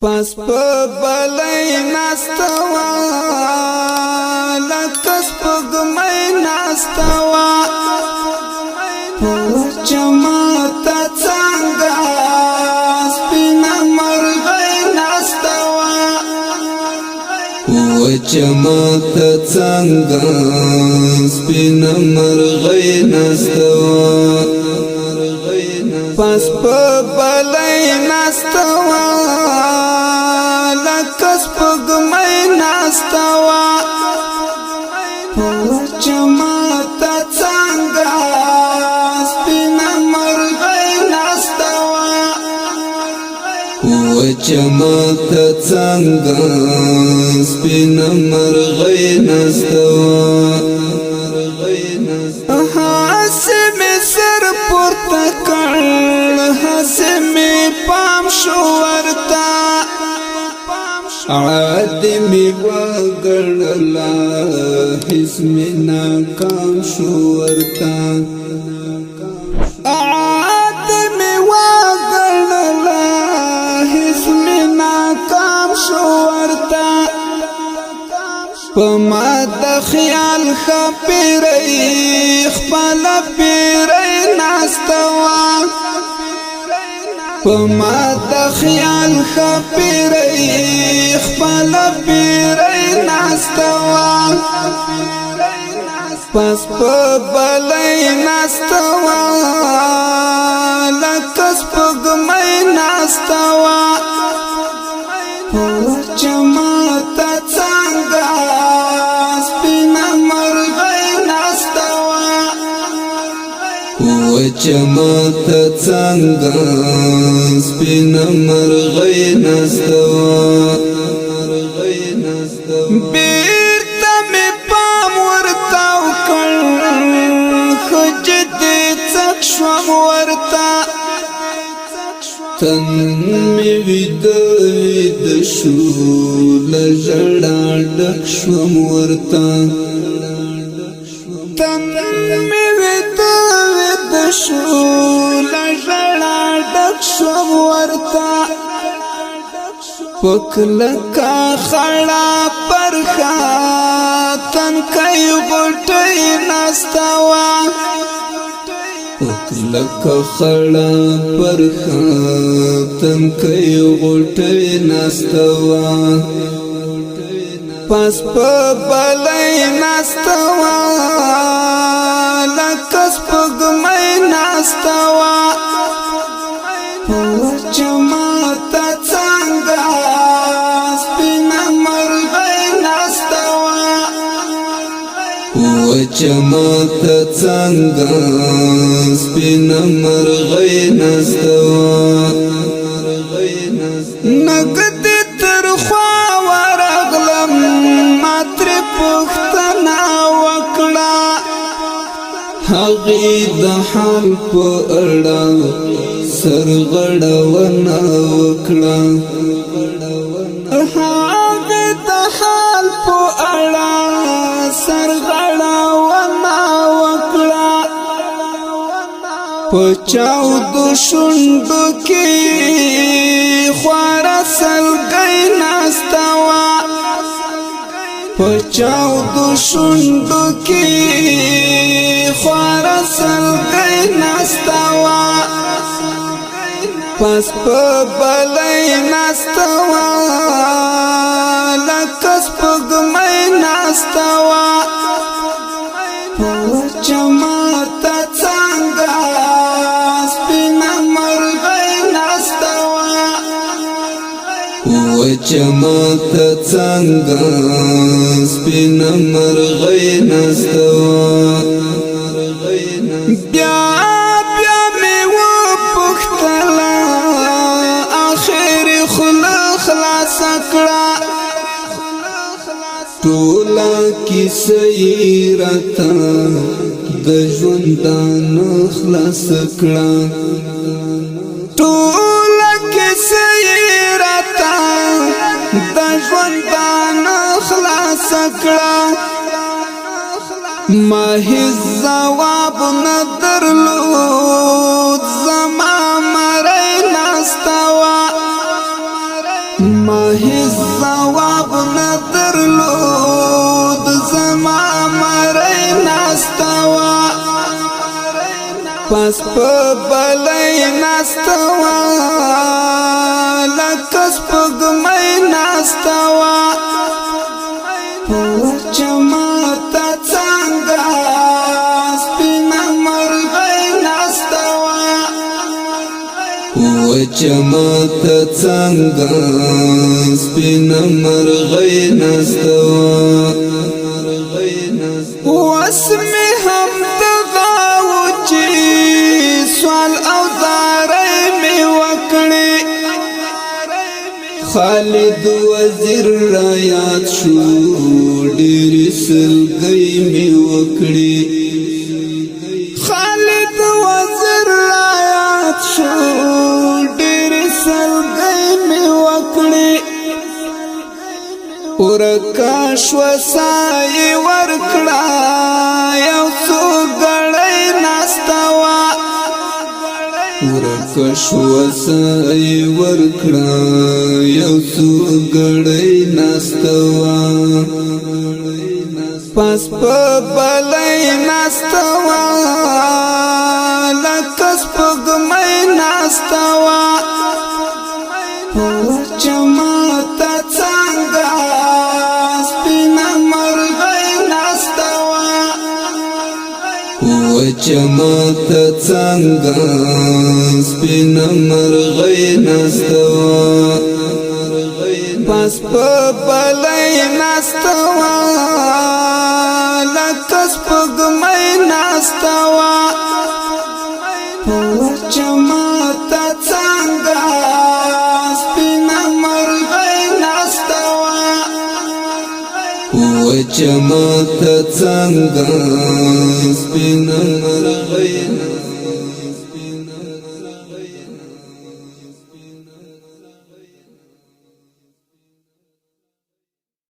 پس په بلای ناستوا لکس پګمای ناستوا جماعت څنګه سپینا مرغای ناستوا جماعت څنګه سپینا مرغای ناستوا پس په بلای ناستوا لکس پګمای ناستوا جماعت څنګه سپینا مرغای ناستوا جماعت څنګه سپینا مرغای ناستوا حسم سر پورته کړ حسم پام شو ورتا عادمی وګړلا حسم ناکام شو ورتا عادمی وګړلا حسم ناکام شو ورتا پما د خیال خپری خپل پیری ناستوا پما د خیال خپری خپل پیری ناستوا پس په بلای ناستوا لکس پګمای ناستوا جماعت څنګه سپینا مرغای ناستوا جماعت څنګه سپینا مرغای ناستوا بیرته می پام ورته وکړ خجد څک شوم ورته تن می وید شو لژړا ډک شوم ورته تن می وید شو لژړا ډک شوم ورته پکلکا خړا پرخا تن کای بټی ناستوا پکلکا خړا پرخا تن کای بټی ناستوا پس په بلای ناستوا لکس پګمای ناستوا جماعت څنګه سپینا مرغای ناستوا جماعت څنګه سپینا مرغای ناستوا نګد ترخوا ورغلم ماتر پختنا وکړه هغه د حال په اړه سرغړونه وکړه هغه د حال په اړه سرغړونه وکړه پچاو د شونډو کې خوار سلګی ناستوا پچاو د شونډو کې خوار سلګی ناستوا پس په بلای ناستوا لکس پګمای ناستوا جماعت څنګه سپینا مرغای ناستوا جماعت څنګه سپینا مرغای ناستوا بیا می وپختلا اخر خلاص کړه ټولا کی سیرتا د ژوندان خلاص کړه ټولا کی سیرتا د ژوندان خلاص کړه ما هیڅ جواب نه درلود زما مړی ناستوا ما هیڅ ځواب نه درلود زما مړی ناسته وه پس په بلی ناسته وه لکه سپوږمۍ ناسته وه په وچه ماته څانګه سپینه مرغۍ ناسته وه وچه ماته څانګه سپینه مرغۍ ناسته وه اوس مې هم دغه و چې سوال او زارۍ مې وکړې خالد وزیر را یاد شو ډېرې سلګۍ مې وکړې خالد وزیر را یاد شو ډېرې سلګۍ مې وکړې ورکه شوه ساه یې ورکړه یو څو ګړۍ ناسته وه ورکه شوه ساه یې ورکړه یو څو ګړۍ ناسته وه پس په بلی ناسته وه لکه سپوږمۍ ناسته وه په وچه ماته څانګه سپینه مرغۍ ناسته وه وچه ماته څانګه سپینه مرغۍ ناسته وه پس په بلی ناسته وه لکه سپوږمۍ ناسته وه په وچه ماته څانګه سپینه مرغۍ ناسته وه وچه ماته څانګه سپینه مرغۍ